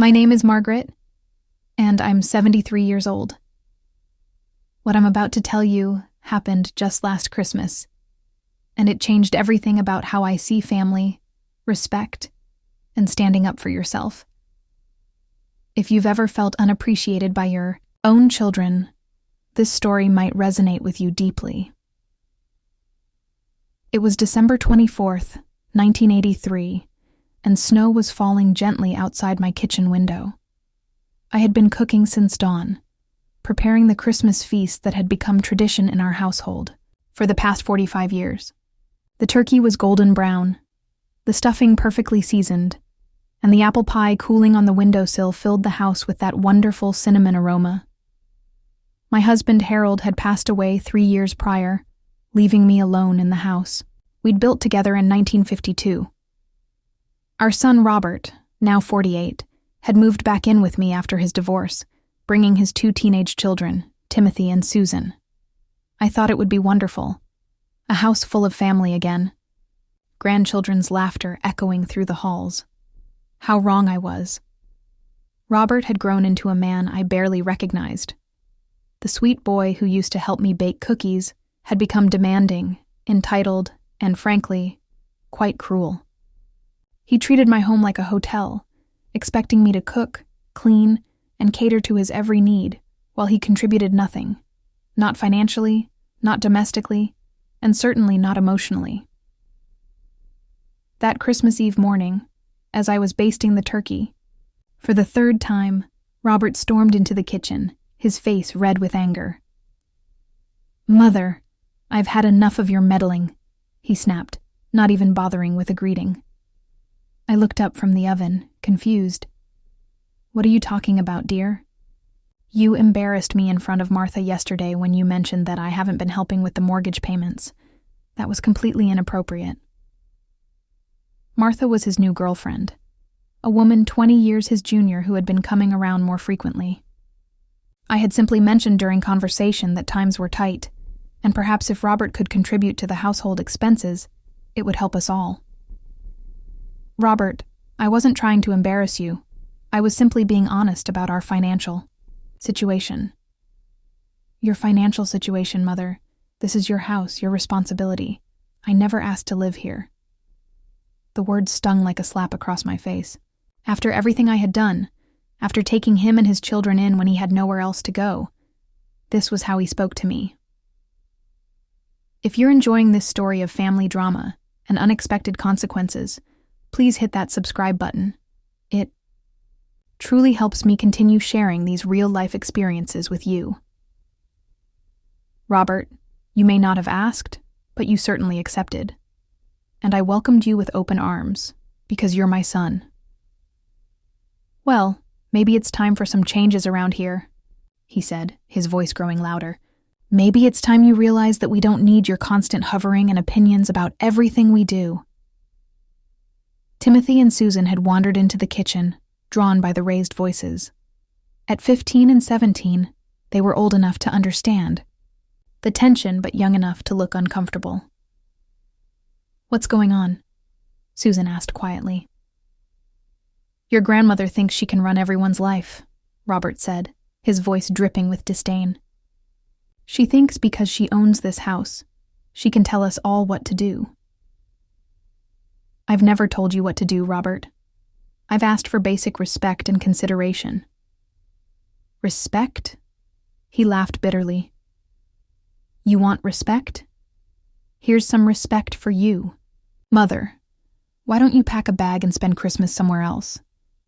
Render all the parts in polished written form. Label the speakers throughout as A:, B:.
A: My name is Margaret, and I'm 73 years old. What I'm about to tell you happened just last Christmas, and it changed everything about how I see family, respect, and standing up for yourself. If you've ever felt unappreciated by your own children, this story might resonate with you deeply. It was December 24th, 1983, and snow was falling gently outside my kitchen window. I had been cooking since dawn, preparing the Christmas feast that had become tradition in our household for the past 45 years. The turkey was golden brown, the stuffing perfectly seasoned, and the apple pie cooling on the windowsill filled the house with that wonderful cinnamon aroma. My husband Harold had passed away 3 years prior, leaving me alone in the house. We'd built together in 1952. Our son Robert, now 48, had moved back in with me after his divorce, bringing his 2 teenage children, Timothy and Susan. I thought it would be wonderful. A house full of family again. Grandchildren's laughter echoing through the halls. How wrong I was. Robert had grown into a man I barely recognized. The sweet boy who used to help me bake cookies had become demanding, entitled, and frankly, quite cruel. He treated my home like a hotel, expecting me to cook, clean, and cater to his every need, while he contributed nothing. Not financially, not domestically, and certainly not emotionally. That Christmas Eve morning, as I was basting the turkey, for the 3rd time, Robert stormed into the kitchen, his face red with anger. "Mother, I've had enough of your meddling," he snapped, not even bothering with a greeting. I looked up from the oven, confused. "What are you talking about, dear?" "You embarrassed me in front of Martha yesterday when you mentioned that I haven't been helping with the mortgage payments. That was completely inappropriate." Martha was his new girlfriend, a woman 20 years his junior who had been coming around more frequently. I had simply mentioned during conversation that times were tight, and perhaps if Robert could contribute to the household expenses, it would help us all. "Robert, I wasn't trying to embarrass you. I was simply being honest about our financial situation." "Your financial situation, Mother. This is your house, your responsibility. I never asked to live here." The words stung like a slap across my face. After everything I had done, after taking him and his children in when he had nowhere else to go, this was how he spoke to me. If you're enjoying this story of family drama and unexpected consequences, please hit that subscribe button. It truly helps me continue sharing these real-life experiences with you. Robert, you may not have asked, but you certainly accepted. And I welcomed you with open arms, because you're my son. "Well, maybe it's time for some changes around here," he said, his voice growing louder. "Maybe it's time you realize that we don't need your constant hovering and opinions about everything we do." Timothy and Susan had wandered into the kitchen, drawn by the raised voices. At 15 and 17, they were old enough to understand the tension, but young enough to look uncomfortable. "What's going on?" Susan asked quietly. "Your grandmother thinks she can run everyone's life," Robert said, his voice dripping with disdain. "She thinks because she owns this house, she can tell us all what to do." "I've never told you what to do, Robert. I've asked for basic respect and consideration." "Respect?" He laughed bitterly. "You want respect? Here's some respect for you. Mother, why don't you pack a bag and spend Christmas somewhere else?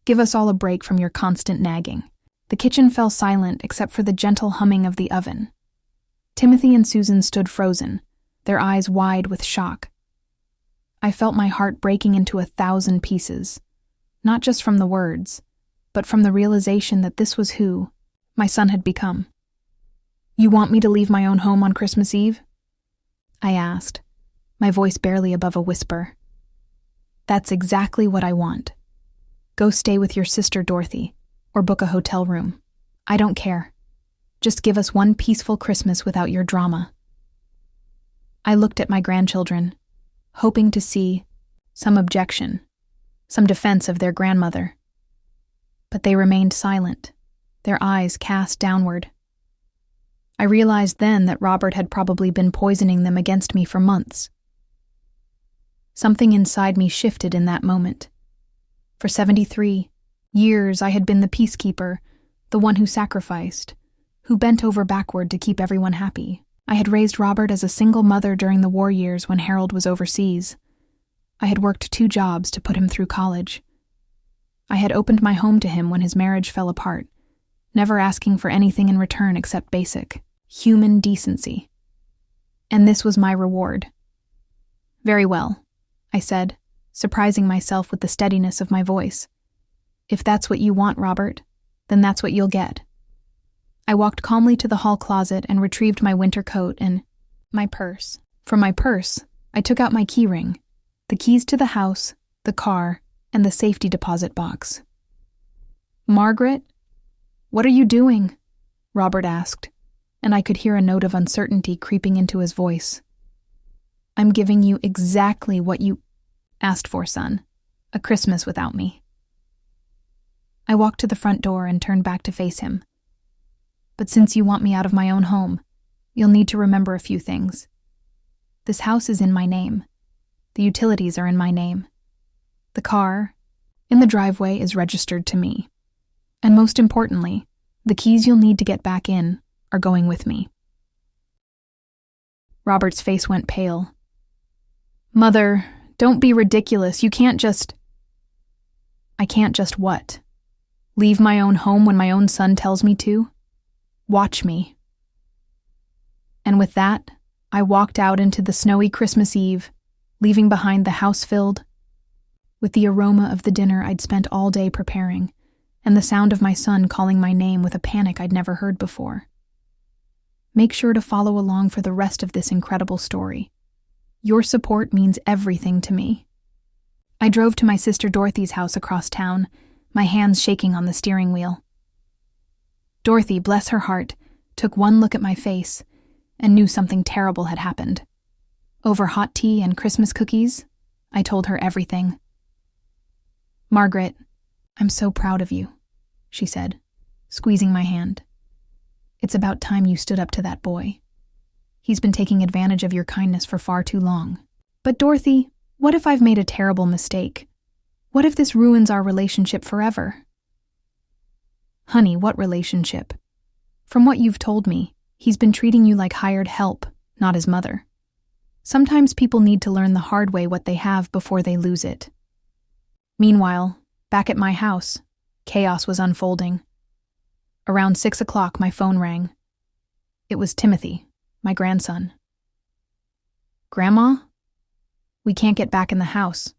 A: Give us all a break from your constant nagging." The kitchen fell silent except for the gentle humming of the oven. Timothy and Susan stood frozen, their eyes wide with shock. I felt my heart breaking into 1,000 pieces, not just from the words, but from the realization that this was who my son had become. "You want me to leave my own home on Christmas Eve?" I asked, my voice barely above a whisper. "That's exactly what I want. Go stay with your sister Dorothy, or book a hotel room. I don't care. Just give us one peaceful Christmas without your drama." I looked at my grandchildren, hoping to see some objection, some defense of their grandmother. but they remained silent, their eyes cast downward. I realized then that Robert had probably been poisoning them against me for months. Something inside me shifted in that moment. For 73 years, I had been the peacekeeper, the one who sacrificed, who bent over backward to keep everyone happy. I had raised Robert as a single mother during the war years when Harold was overseas. I had worked 2 jobs to put him through college. I had opened my home to him when his marriage fell apart, never asking for anything in return except basic, human decency. And this was my reward. Very well, I said, surprising myself with the steadiness of my voice. If that's what you want, Robert, then that's what you'll get. I walked calmly to the hall closet and retrieved my winter coat and my purse. From my purse, I took out my key ring, the keys to the house, the car, and the safety deposit box. Margaret, what are you doing? Robert asked, and I could hear a note of uncertainty creeping into his voice. I'm giving you exactly what you asked for, son. A Christmas without me. I walked to the front door and turned back to face him. But since you want me out of my own home, you'll need to remember a few things. This house is in my name. The utilities are in my name. The car in the driveway is registered to me. And most importantly, the keys you'll need to get back in are going with me. Robert's face went pale. Mother, don't be ridiculous. You can't just... I can't just what? Leave my own home when my own son tells me to? Watch me. And with that, I walked out into the snowy Christmas Eve, leaving behind the house filled with the aroma of the dinner I'd spent all day preparing, and the sound of my son calling my name with a panic I'd never heard before. Make sure to follow along for the rest of this incredible story. Your support means everything to me. I drove to my sister Dorothy's house across town, my hands shaking on the steering wheel. Dorothy, bless her heart, took one look at my face and knew something terrible had happened. Over hot tea and Christmas cookies, I told her everything. Margaret, I'm so proud of you, she said, squeezing my hand. It's about time you stood up to that boy. He's been taking advantage of your kindness for far too long. But Dorothy, what if I've made a terrible mistake? What if this ruins our relationship forever? Honey, what relationship? From what you've told me, he's been treating you like hired help, not his mother. Sometimes people need to learn the hard way what they have before they lose it. Meanwhile, back at my house, chaos was unfolding. Around 6 o'clock, my phone rang. It was Timothy, my grandson. Grandma? We can't get back in the house.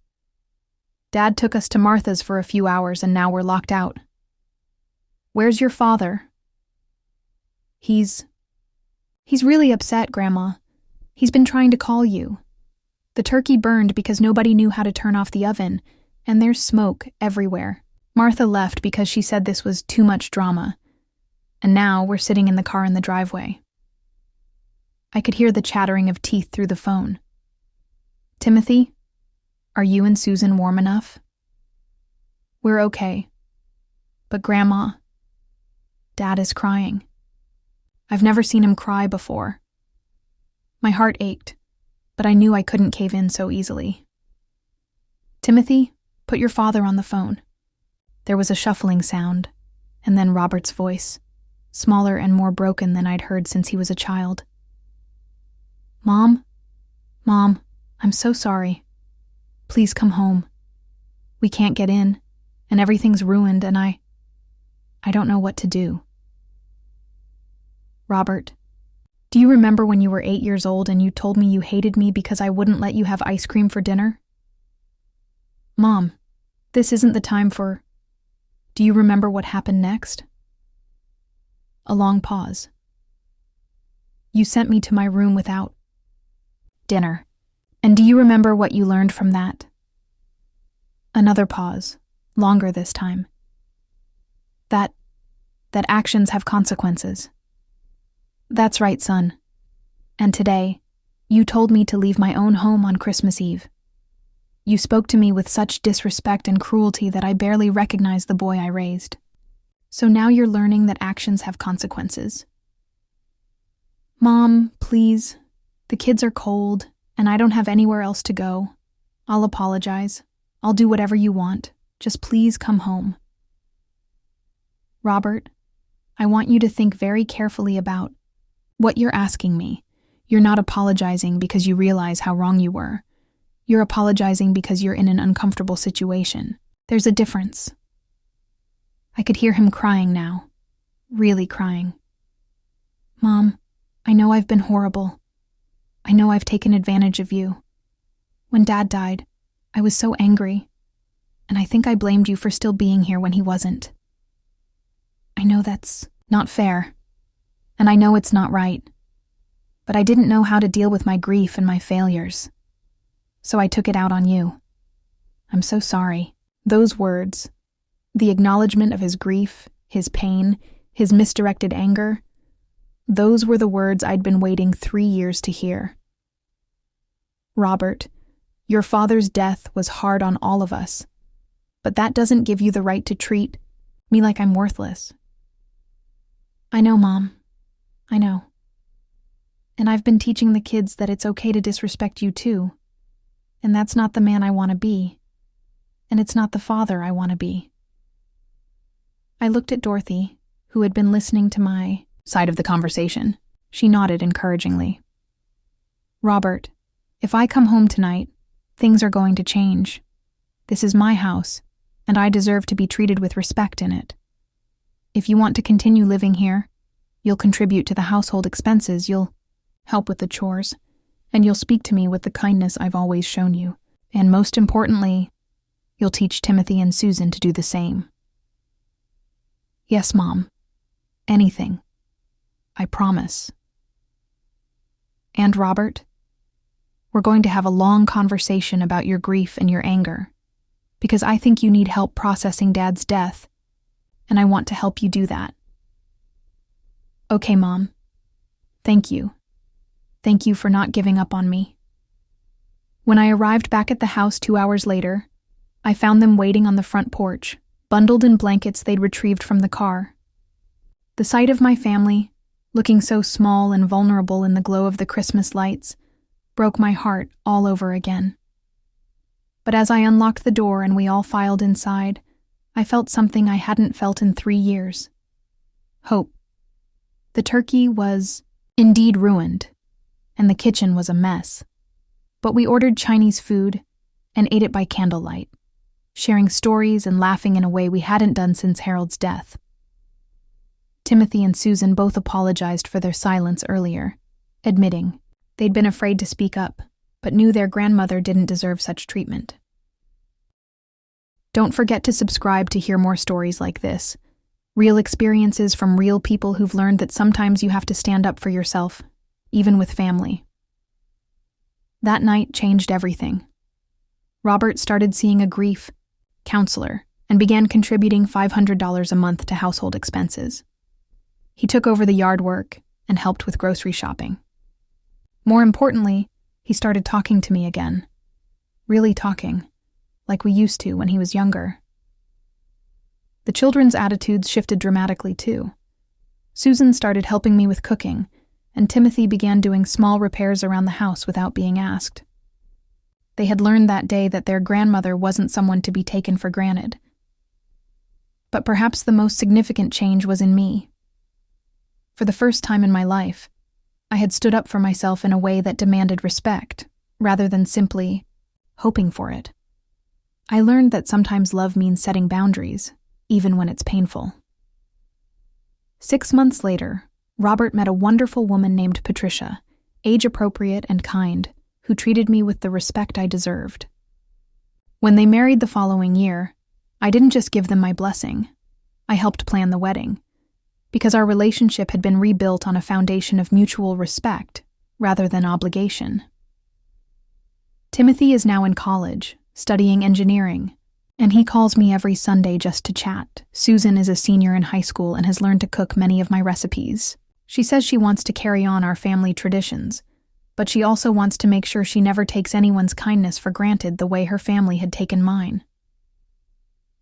A: Dad took us to Martha's for a few hours and now we're locked out. Where's your father? He's really upset, Grandma. He's been trying to call you. The turkey burned because nobody knew how to turn off the oven, and there's smoke everywhere. Martha left because she said this was too much drama, and now we're sitting in the car in the driveway. I could hear the chattering of teeth through the phone. Timothy, are you and Susan warm enough? We're okay. But Grandma, Dad is crying. I've never seen him cry before. My heart ached, but I knew I couldn't cave in so easily. Timothy, put your father on the phone. There was a shuffling sound, and then Robert's voice, smaller and more broken than I'd heard since he was a child. Mom, I'm so sorry. Please come home. We can't get in, and everything's ruined, and I don't know what to do. Robert, do you remember when you were 8 years old and you told me you hated me because I wouldn't let you have ice cream for dinner? Mom, this isn't the time for... Do you remember what happened next? A long pause. You sent me to my room without dinner. And do you remember what you learned from that? Another pause, longer this time. That actions have consequences. That's right, son. And today, you told me to leave my own home on Christmas Eve. You spoke to me with such disrespect and cruelty that I barely recognized the boy I raised. So now you're learning that actions have consequences. Mom, please. The kids are cold, and I don't have anywhere else to go. I'll apologize. I'll do whatever you want. Just please come home. Robert, I want you to think very carefully about what you're asking me. You're not apologizing because you realize how wrong you were. You're apologizing because you're in an uncomfortable situation. There's a difference. I could hear him crying now. Really crying. Mom, I know I've been horrible. I know I've taken advantage of you. When Dad died, I was so angry, and I think I blamed you for still being here when he wasn't. I know that's not fair, and I know it's not right, but I didn't know how to deal with my grief and my failures, so I took it out on you. I'm so sorry. Those words, the acknowledgement of his grief, his pain, his misdirected anger, those were the words I'd been waiting 3 years to hear. Robert, your father's death was hard on all of us, but that doesn't give you the right to treat me like I'm worthless. I know, Mom. I know. And I've been teaching the kids that it's okay to disrespect you too. And that's not the man I want to be. And it's not the father I want to be. I looked at Dorothy, who had been listening to my side of the conversation. She nodded encouragingly. Robert, if I come home tonight, things are going to change. This is my house, and I deserve to be treated with respect in it. If you want to continue living here, you'll contribute to the household expenses, you'll help with the chores, and you'll speak to me with the kindness I've always shown you. And most importantly, you'll teach Timothy and Susan to do the same. Yes, Mom. Anything. I promise. And Robert, we're going to have a long conversation about your grief and your anger, because I think you need help processing Dad's death, and I want to help you do that. Okay, Mom. Thank you. Thank you for not giving up on me. When I arrived back at the house 2 hours later, I found them waiting on the front porch, bundled in blankets they'd retrieved from the car. The sight of my family, looking so small and vulnerable in the glow of the Christmas lights, broke my heart all over again. But as I unlocked the door and we all filed inside, I felt something I hadn't felt in 3 years. Hope. The turkey was indeed ruined, and the kitchen was a mess. But we ordered Chinese food and ate it by candlelight, sharing stories and laughing in a way we hadn't done since Harold's death. Timothy and Susan both apologized for their silence earlier, admitting they'd been afraid to speak up, but knew their grandmother didn't deserve such treatment. Don't forget to subscribe to hear more stories like this, real experiences from real people who've learned that sometimes you have to stand up for yourself, even with family. That night changed everything. Robert started seeing a grief counselor and began contributing $500 a month to household expenses. He took over the yard work and helped with grocery shopping. More importantly, he started talking to me again. Really talking, like we used to when he was younger. The children's attitudes shifted dramatically too. Susan started helping me with cooking, and Timothy began doing small repairs around the house without being asked. They had learned that day that their grandmother wasn't someone to be taken for granted. But perhaps the most significant change was in me. For the first time in my life, I had stood up for myself in a way that demanded respect, rather than simply hoping for it. I learned that sometimes love means setting boundaries, even when it's painful. 6 months later, Robert met a wonderful woman named Patricia, age-appropriate and kind, who treated me with the respect I deserved. When they married the following year, I didn't just give them my blessing. I helped plan the wedding, because our relationship had been rebuilt on a foundation of mutual respect rather than obligation. Timothy is now in college, studying engineering, and he calls me every Sunday just to chat. Susan is a senior in high school and has learned to cook many of my recipes. She says she wants to carry on our family traditions, but she also wants to make sure she never takes anyone's kindness for granted the way her family had taken mine.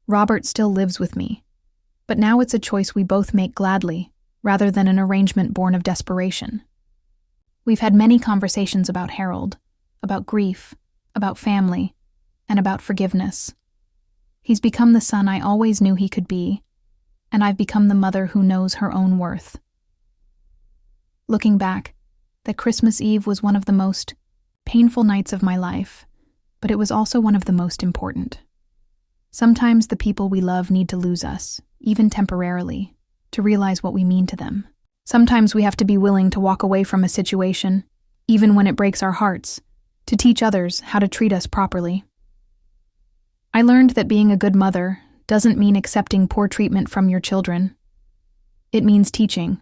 A: Robert still lives with me, But now it's a choice we both make gladly, rather than an arrangement born of desperation. We've had many conversations about Harold, about grief, about family, and about forgiveness. He's become the son I always knew he could be, and I've become the mother who knows her own worth. Looking back, that Christmas Eve was one of the most painful nights of my life, but it was also one of the most important. Sometimes the people we love need to lose us, even temporarily, to realize what we mean to them. Sometimes we have to be willing to walk away from a situation, even when it breaks our hearts, to teach others how to treat us properly. I learned that being a good mother doesn't mean accepting poor treatment from your children. It means teaching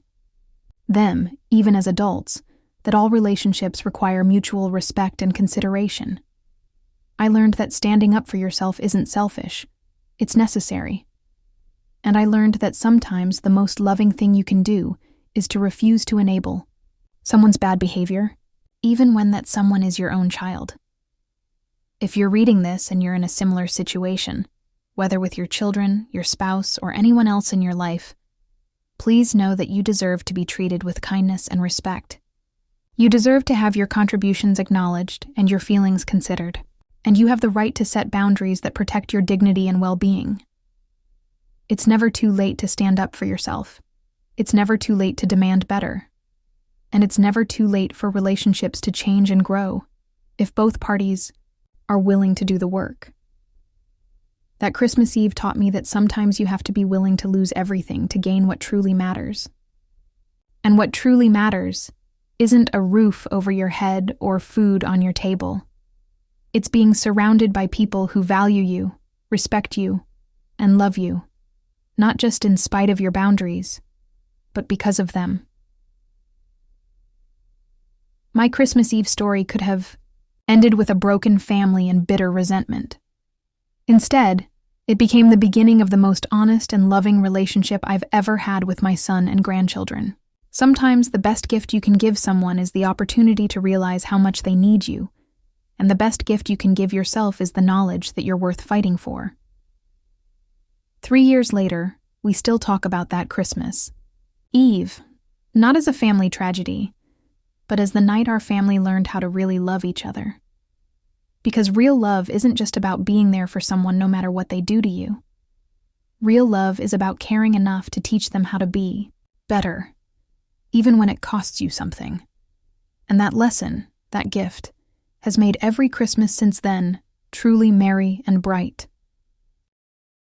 A: them, even as adults, that all relationships require mutual respect and consideration. I learned that standing up for yourself isn't selfish, it's necessary. And I learned that sometimes the most loving thing you can do is to refuse to enable someone's bad behavior, even when that someone is your own child. If you're reading this and you're in a similar situation, whether with your children, your spouse, or anyone else in your life, please know that you deserve to be treated with kindness and respect. You deserve to have your contributions acknowledged and your feelings considered, and you have the right to set boundaries that protect your dignity and well-being. It's never too late to stand up for yourself. It's never too late to demand better. And it's never too late for relationships to change and grow, if both parties are willing to do the work. That Christmas Eve taught me that sometimes you have to be willing to lose everything to gain what truly matters. And what truly matters isn't a roof over your head or food on your table. It's being surrounded by people who value you, respect you, and love you, not just in spite of your boundaries, but because of them. My Christmas Eve story could have ended with a broken family and bitter resentment. Instead, it became the beginning of the most honest and loving relationship I've ever had with my son and grandchildren. Sometimes the best gift you can give someone is the opportunity to realize how much they need you, and the best gift you can give yourself is the knowledge that you're worth fighting for. 3 years later, we still talk about that Christmas Eve, not as a family tragedy, but as the night our family learned how to really love each other. Because real love isn't just about being there for someone no matter what they do to you. Real love is about caring enough to teach them how to be better, even when it costs you something. And that lesson, that gift, has made every Christmas since then truly merry and bright.